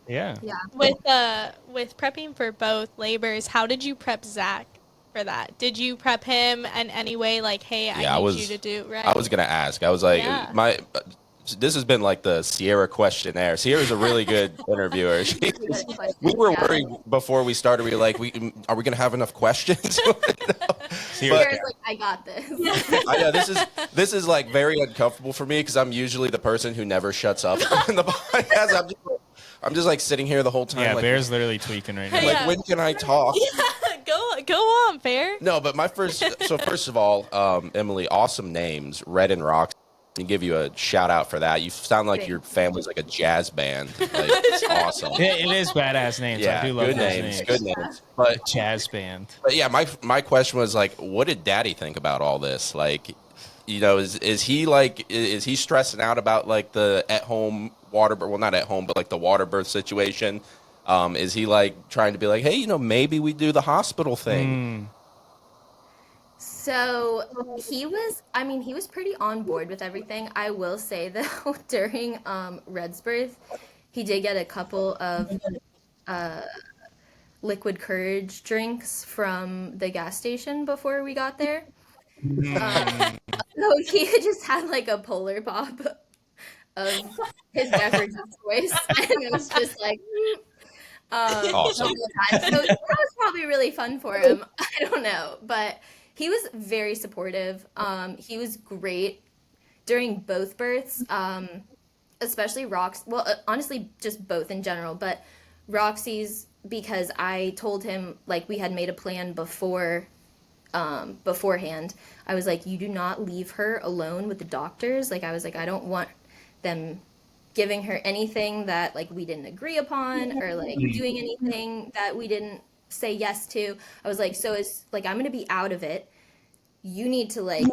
Yeah. Yeah. With prepping for both labors, how did you prep Zach for that? Did you prep him in any way? Like, hey, I need you to do right. I was gonna ask. I was like, Yeah. this has been like the Sierra questionnaire. Sierra's a really good interviewer. We were worried before we started. We were like, are we gonna have enough questions? Sierra's like, I got this. I know this is like very uncomfortable for me because I'm usually the person who never shuts up in the podcast. I'm just like sitting here the whole time. Yeah, like, Bear's literally tweaking right now. like Yeah. when can I talk? Go on, Bear. No, but first of all, Emily, awesome names, Red and Rox. And give you a shout out for that. You sound like your family's like a jazz band. Like, it's awesome. It is badass names. Yeah, I do love good those names, names. good names. But Jazz band. yeah, my question was like, what did Daddy think about all this? Like, you know, is he stressing out about like the at home water birth? Well, not at home, but like the water birth situation. Is he like trying to be like, hey, you know, maybe we do the hospital thing? So he was pretty on board with everything. I will say though, during Red's birth, he did get a couple of liquid courage drinks from the gas station before we got there. So he just had like a Polar Pop of his beverage of choice, and it was just like Awesome. the whole time. So that was probably really fun for him. I don't know, but he was very supportive. He was great during both births, especially honestly, just both in general, but Roxy's, because I told him, like, we had made a plan beforehand. I was like, you do not leave her alone with the doctors. Like, I was like, I don't want them giving her anything that, like, we didn't agree upon, or, like, doing anything that we didn't say yes to. I was like, so it's, like, I'm going to be out of it. You need to, like,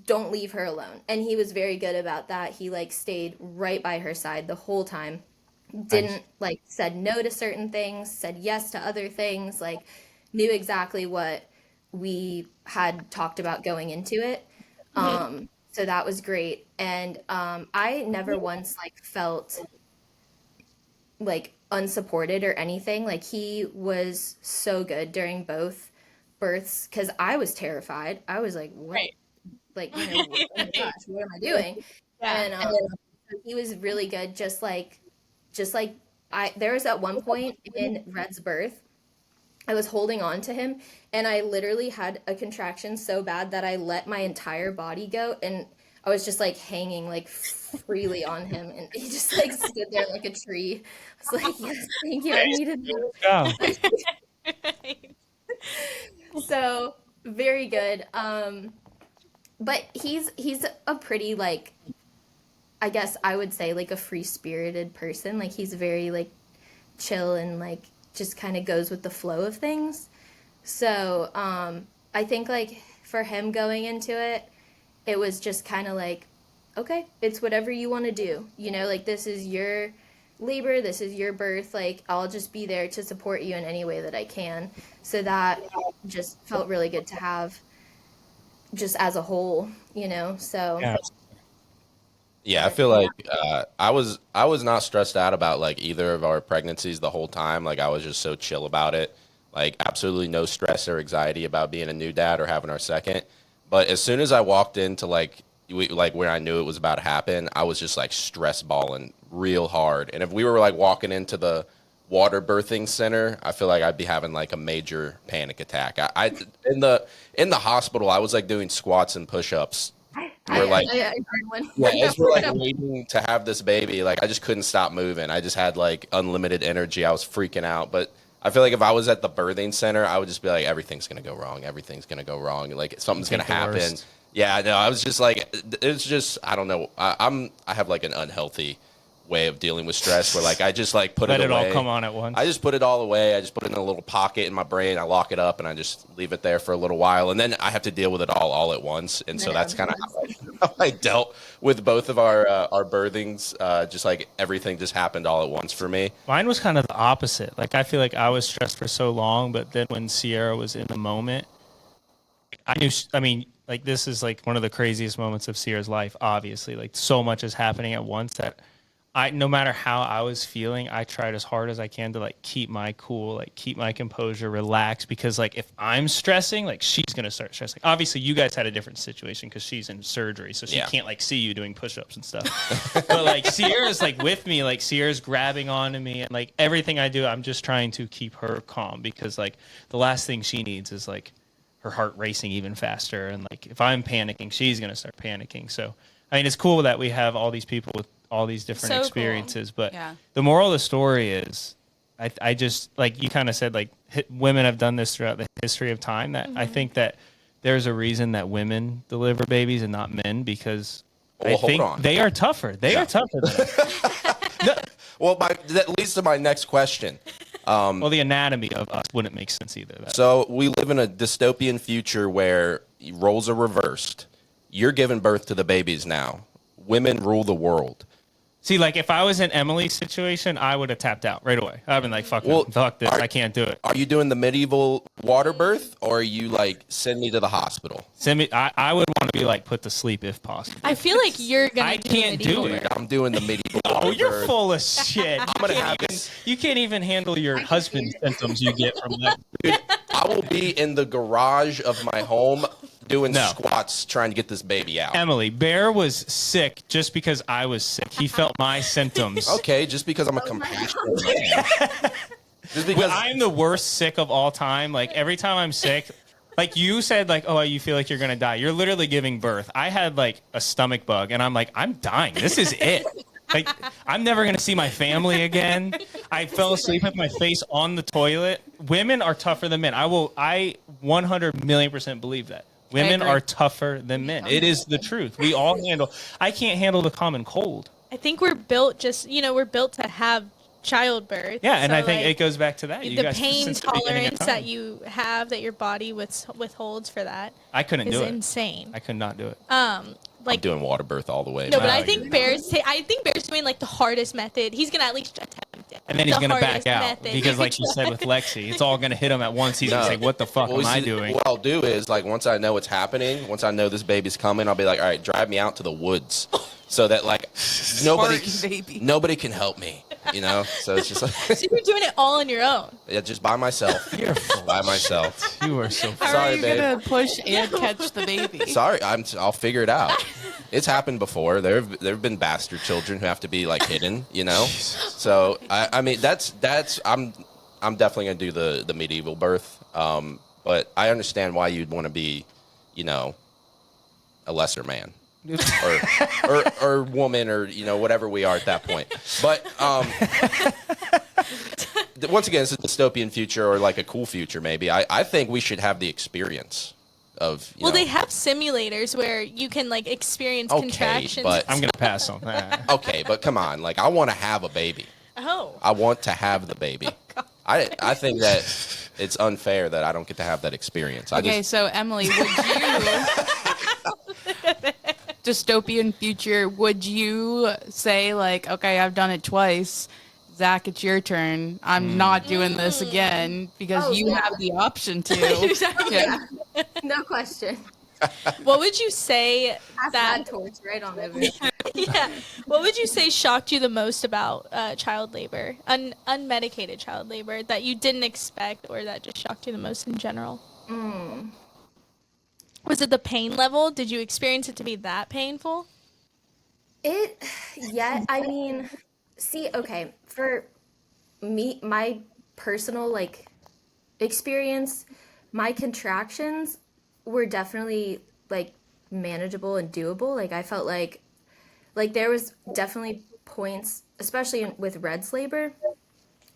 don't leave her alone. And he was very good about that. He, like, stayed right by her side the whole time. Didn't, like, said no to certain things, said yes to other things, like, knew exactly what we had talked about going into it. So that was great. And I never once, like, felt, like, unsupported or anything. Like, he was so good during both births, because I was terrified. I was like, what? Right. Like, you know, oh my gosh, what am I doing? Yeah. And he was really good. Just like there was at one point in Red's birth, I was holding on to him, and I literally had a contraction so bad that I let my entire body go, and I was just like hanging like freely on him, and he just like stood there like a tree. I was like, yes, thank you, I needed that. So very good. But he's a pretty, like, I guess I would say, like, a free-spirited person. Like, he's very, like, chill and, like, just kind of goes with the flow of things. So I think, like, for him going into it, it was just kind of like, okay, it's whatever you want to do. You know, like, this is your labor, this is your birth. Like, I'll just be there to support you in any way that I can. So that just felt really good to have, just as a whole, you know. So Yeah, I feel like I was not stressed out about like either of our pregnancies the whole time. Like I was just so chill about it. like absolutely no stress or anxiety about being a new dad or having our second. But as soon as I walked into like where I knew it was about to happen, I was just like stress balling real hard. And if we were like walking into the water birthing center, I feel like I'd be having like a major panic attack. I in the hospital, I was like doing squats and push-ups. I heard one. Yeah, as we're like waiting to have this baby, like I just couldn't stop moving. I just had like unlimited energy. I was freaking out. But I feel like if I was at the birthing center, I would just be like, everything's gonna go wrong. Everything's gonna go wrong. Like something's gonna happen. Worst. Yeah, no, I was just like, it's just I don't know. I have like an unhealthy way of dealing with stress where like I just like put Let it it away. all come on at once. I just put it all away. I just put it in a little pocket in my brain. I lock it up and I just leave it there for a little while. And then I have to deal with it all at once. And so that's kind of how I dealt with both of our birthings. Just like everything just happened all at once for me. Mine was kind of the opposite. Like I feel like I was stressed for so long, but then when Sierra was in the moment, I mean, like this is like one of the craziest moments of Sierra's life, obviously. Like so much is happening at once that no matter how I was feeling, I tried as hard as I can to like keep my cool, like keep my composure, relax, because like if I'm stressing, like she's going to start stressing. Obviously you guys had a different situation because she's in surgery, so she can't like see you doing push-ups and stuff. But like Sierra's like with me, like Sierra's grabbing onto me, and like everything I do, I'm just trying to keep her calm, because like the last thing she needs is like her heart racing even faster. And like if I'm panicking, she's going to start panicking. So I mean, it's cool that we have all these people with all these different experiences, but the moral of the story is I just, like you kind of said, like women have done this throughout the history of time, that I think that there's a reason that women deliver babies and not men, because I think they are tougher. They are tougher than us. Well, that leads to my next question. Well, the anatomy of us wouldn't make sense either. So we live in a dystopian future where roles are reversed. You're giving birth to the babies now. Women rule the world. See, like if I was in Emily's situation, I would have tapped out right away. I've been like, fuck this, I can't do it. Are you doing the medieval water birth, or are you like send me to the hospital? Send me. I would want to be like put to sleep if possible. I feel like you're gonna. I can't do it. I'm doing the medieval. Oh, you're birth. full of shit. I'm gonna have You can't even handle your husband's symptoms you get from that. Dude, I will be in the garage of my home doing squats trying to get this baby out. Emily, Bear was sick just because I was sick. He felt my symptoms. Okay, just because I'm a compassionate man. Just because I'm the worst sick of all time. Like every time I'm sick, like you said, like, oh, you feel like you're gonna die. You're literally giving birth. I had like a stomach bug, and I'm like, I'm dying. This is it. Like, I'm never gonna see my family again. I fell asleep with my face on the toilet. Women are tougher than men. I 100 million% believe that. Women are tougher than men. It is the truth. We all I can't handle the common cold. I think we're built we're built to have childbirth. Yeah, and so I think it goes back to that. The pain tolerance that you have, that your body withholds for that. I couldn't do it. Is insane. I could not do it. I'm doing water birth all the way. No, but I think Bear's doing like the hardest method. He's gonna at least attempt it. And then he's gonna back out because, like you said with Lexi, it's all gonna hit him at once. He's gonna say, "What the fuck am I doing?" What I'll do is, like, once I know what's happening, once I know this baby's coming, I'll be like, "All right, drive me out to the woods," so that like nobody can help me. You know, so it's just like so you're doing it all on your own. Yeah, just by myself. By myself. You are so. How are you gonna push and catch the baby? Sorry, I'll figure it out. It's happened before. There've been bastard children who have to be like hidden. You know, so I mean that's I'm definitely gonna do the medieval birth. But I understand why you'd want to be, you know, a lesser man. or woman, or you know, whatever we are at that point. But once again, it's a dystopian future, or like a cool future maybe. I think we should have the experience of they have simulators where you can like experience contractions. But I'm gonna pass on that. Okay, but come on, like I want to have a baby. I want to have the baby. I think that it's unfair that I don't get to have that experience. So Emily, would you dystopian future, would you say like, okay, I've done it twice, Zach, it's your turn, I'm not doing this again, because you have the option to. Exactly. No question. What would you say Pass that torch right on over. Yeah. What would you say shocked you the most about child labor, unmedicated child labor, that you didn't expect or that just shocked you the most in general? Was it the pain level? Did you experience it to be that painful? Yeah, I mean, see, okay, for me, my personal like experience, my contractions were definitely like manageable and doable. Like I felt like there was definitely points, especially with Red's labor,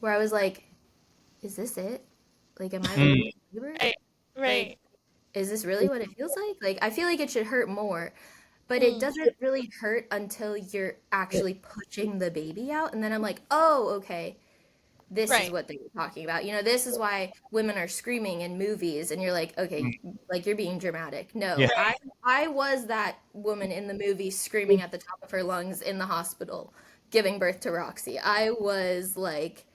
where I was like, is this it? Like, am I really in labor? Right. Like, Right. is this really what it feels like? Like, I feel like it should hurt more, but it doesn't really hurt until you're actually pushing the baby out. And then I'm like, oh, okay, this is Right. what they were talking about. You know, this is why women are screaming in movies, and you're like, okay, like you're being dramatic. No, Yeah. I was that woman in the movie screaming at the top of her lungs in the hospital, giving birth to Roxy. I was like,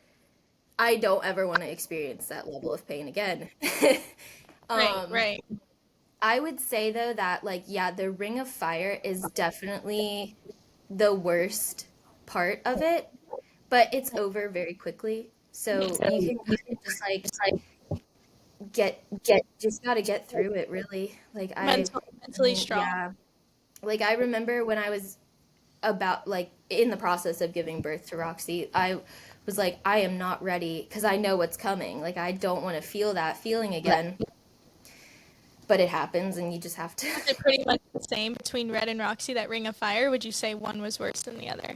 I don't ever want to experience that level of pain again. Right. Right. I would say though that like yeah, the Ring of Fire is definitely the worst part of it, but it's over very quickly. So you can just like get just got to get through it really. Like Mentally strong. yeah. Like I remember when I was about like in the process of giving birth to Roxy, I was like I am not ready because I know what's coming. Like I don't want to feel that feeling again. But it happens and you just have to. Is it pretty much the same between Red and Roxy, that Ring of Fire? Would you say one was worse than the other?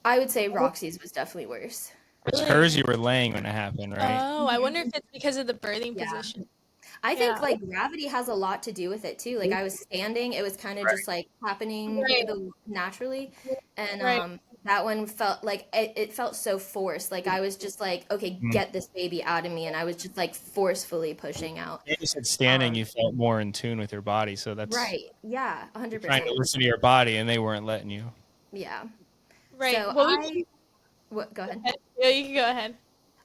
I would say Roxy's was definitely worse. It's hers you were laying when it happened, right? Oh, I wonder if it's because of the birthing Yeah. position. I think Yeah. like gravity has a lot to do with it too. Like I was standing, it was kind of just like happening Right. naturally, and Right. that one felt like it felt so forced. Like I was just like, okay, get this baby out of me, and I was just like forcefully pushing out. You said standing, you felt more in tune with your body, so that's Right? Yeah, trying to 100%. listen to your body, and they weren't letting you. Yeah. Right. So What would you? what? Go ahead. Yeah, you can go ahead.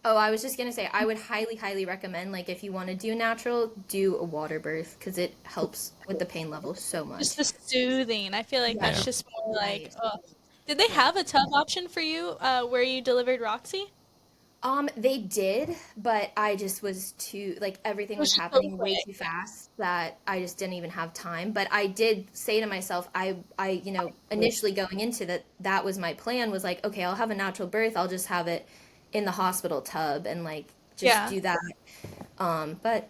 Oh, I was just gonna say I would highly recommend like if you want to do natural, do a water birth because it helps with the pain level so much. Just the soothing. I feel like that's Yeah. just more like. Right. Ugh. Did they have a tub option for you where you delivered Roxy? They did, but I just was too like everything was Was so happening way quick. too fast that I just didn't even have time. But I did say to myself, initially going into that was my plan was like, okay, I'll have a natural birth. I'll just have it in the hospital tub and like just Yeah. do that. But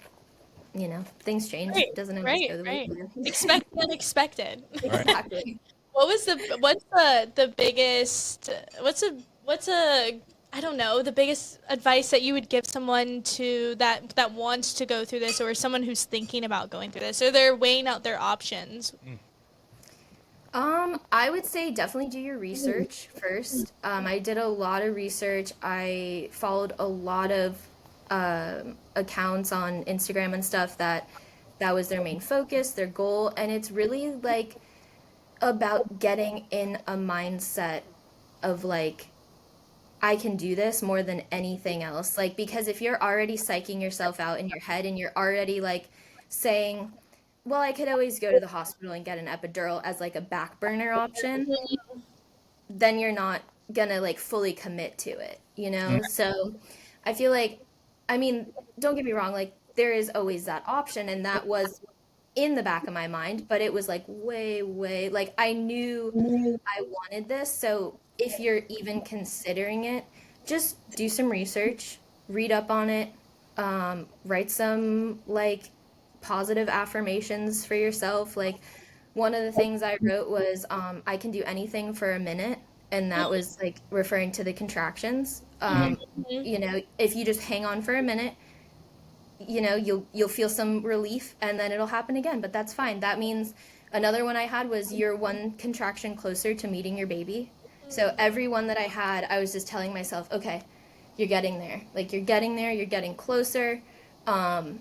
things change. Right. It doesn't always Right. go the way Right. you plan. Expect the unexpected. Exactly. What's the biggest what's a I don't know, the biggest advice that you would give someone to that wants to go through this, or someone who's thinking about going through this, or they're weighing out their options? I would say definitely do your research first. I did a lot of research. I followed a lot of accounts on Instagram and stuff that was their main focus, their goal, and it's really like about getting in a mindset of like I can do this more than anything else. Like because if you're already psyching yourself out in your head and you're already like saying, well, I could always go to the hospital and get an epidural as like a back burner option, then you're not gonna like fully commit to it, you know? So I feel like, I mean, don't get me wrong, like there is always that option and that was in the back of my mind, but it was like way, like I knew I wanted this. So if you're even considering it, just do some research, read up on it, write some like positive affirmations for yourself. Like one of the things I wrote was I can do anything for a minute, and that was like referring to the contractions. If you just hang on for a minute, you'll feel some relief and then it'll happen again, but that's fine. That means another one I had was you're one contraction closer to meeting your baby. So every one that I had, I was just telling myself, okay, you're getting there. Like you're getting there, you're getting closer. And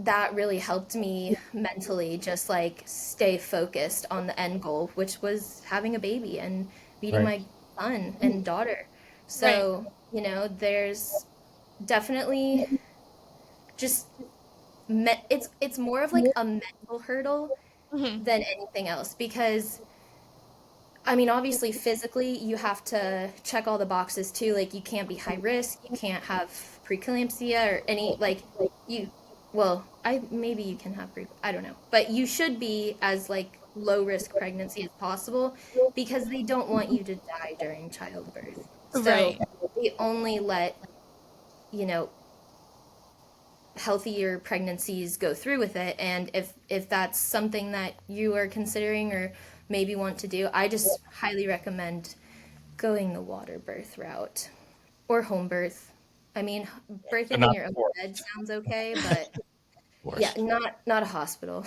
that really helped me mentally just like stay focused on the end goal, which was having a baby and meeting my son and daughter. So, there's definitely just it's more of like a mental hurdle than anything else because I mean, obviously, physically, you have to check all the boxes too. Like, you can't be high risk, you can't have preeclampsia or any, like, you, well, maybe you can have I don't know. But you should be as, like, low risk pregnancy as possible because they don't want you to die during childbirth. So Right. they only let, you know, healthier pregnancies go through with it. And if that's something that you are considering or maybe want to do, I just highly recommend going the water birth route or home birth. I mean, birthing in your own bed sounds okay, but yeah, not a hospital.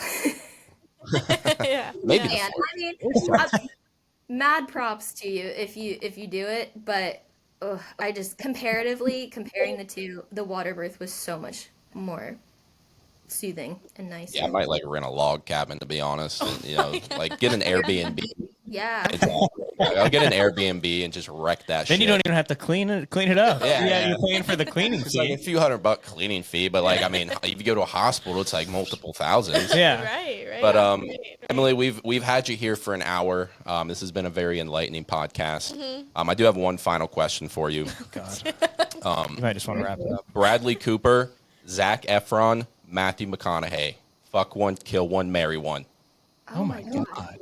Yeah. Maybe Yeah. And I mean, mad props to you if you do it, but I just comparatively comparing the two, the water birth was so much more soothing and nice. Yeah, I might like rent a log cabin to be honest, and like get an Airbnb. Yeah. I'll get an Airbnb and just wreck that Then shit. you don't even have to clean it up. Yeah. You're paying for the cleaning It's like a fee. few $100 cleaning fee, but like I mean, if you go to a hospital, it's like multiple thousands. Yeah. Right. But Right. Emily, we've had you here for an hour. This has been a very enlightening podcast. I do have one final question for you. God. You might just want to wrap it up. Bradley Cooper, Zac Efron, Matthew McConaughey. Fuck one, kill one, marry one. Oh my God.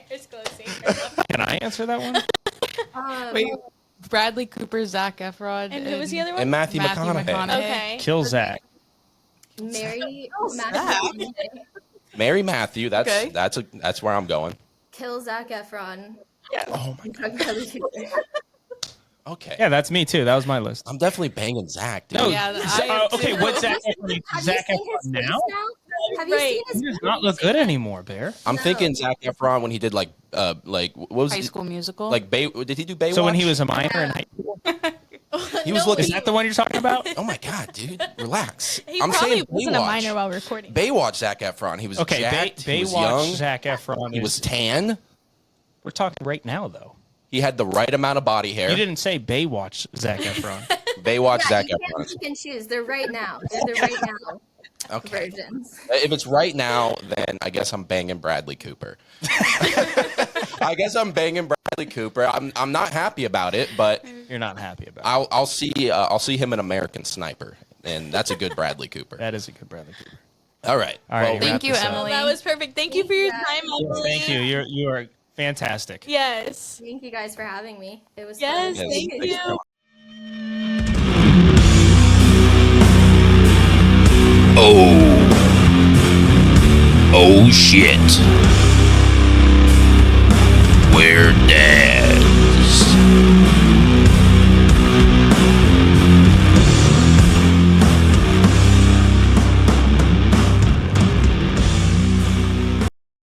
It's closing. Can I answer that one? Wait, Bradley Cooper, Zac Efron, And who was the other one? And Matthew McConaughey. Okay. Kill Zach. Marry Zach. Matthew. Marry Matthew. Okay. That's where I'm going. Kill Zac Efron. Oh my God. Okay. Yeah, that's me too. That was my list. I'm definitely banging Zach, dude. No, Yeah, so- I am okay, too. what's Zach Efron? Have Zach you seen Efron his face now? now? Have you Right. seen his He does not look good anymore, Bear. I'm thinking Zac Efron when he did like what was High it? School Musical. Like did he do Baywatch? So when he was a minor in high school, he was looking. is that the one you're talking about? Oh my God, dude, relax. He I'm probably saying wasn't a Baywatch. minor while recording. Baywatch Zac Efron. He was Okay, jacked. He was Baywatch young. Zac Efron. He was tan. We're talking right now, though. He had the right amount of body hair. You didn't say Baywatch Zac Efron. Baywatch Yeah, Zac you can't Efron. pick and choose. They're right now. They're the right now Okay. versions. If it's right now, then I guess I'm banging Bradley Cooper. I guess I'm banging Bradley Cooper. I'm not happy about it, but You're not happy about it. I'll see him in American Sniper, and that's a good Bradley Cooper. That is a good Bradley Cooper. All right. All right, Well, Thank you, this up. Emily. That was perfect. Thank you for your time, Emily. Thank you. You are fantastic. Yes. Thank you guys for having me. It was Yes. fun. Yes, Thank thanks you. Oh shit. We're dead.